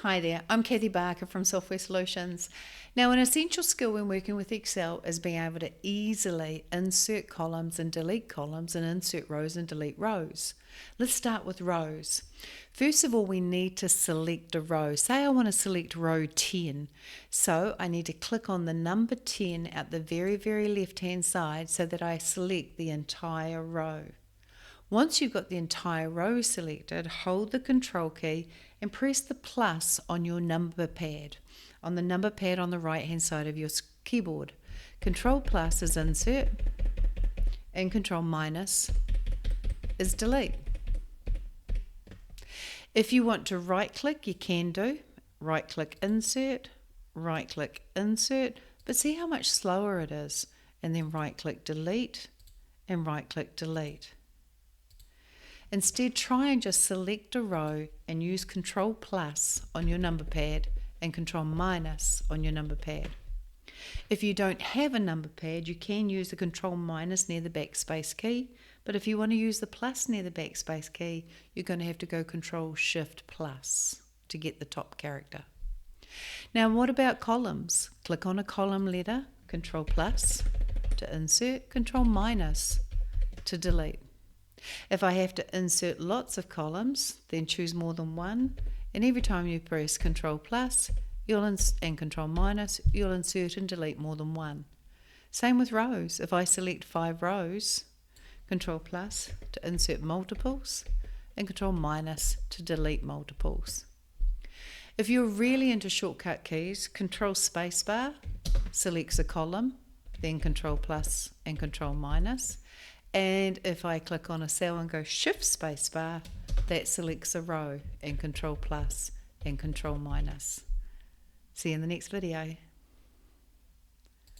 Hi there, I'm Cathi Barker from Software Solutions. Now, an essential skill when working with Excel is being able to easily insert columns and insert rows and delete rows. Let's start with rows. First of all, we need to select a row. Say I want to select row 10. So I need to click on the number 10 at the very left-hand side so that I select the entire row. Once you've got the entire row selected, hold the Control key and press the plus on your number pad, on the number pad on the right hand side of your keyboard. Control plus is insert and Control minus is delete. If you want to right click, you can do. Right click insert, but see how much slower it is. And then right click delete and right click delete. Instead, try and just select a row and use Control plus on your number pad and Control minus on your number pad. If you don't have a number pad, you can use the Control minus near the backspace key, but if you want to use the plus near the backspace key, you're going to have to go Control Shift plus to get the top character. Now, what about columns? Click on a column letter, Control plus to insert, Control minus to delete. If I have to insert lots of columns, then choose more than one, and every time you press Control plus and Control minus, you'll insert and delete more than one. Same with rows. If I select 5 rows, Control plus to insert multiples and Control minus to delete multiples. If you're really into shortcut keys, Control spacebar selects a column, then Control plus and Control minus. And if I click on a cell and go Shift spacebar, that selects a row and Control plus and Control minus. See you in the next video.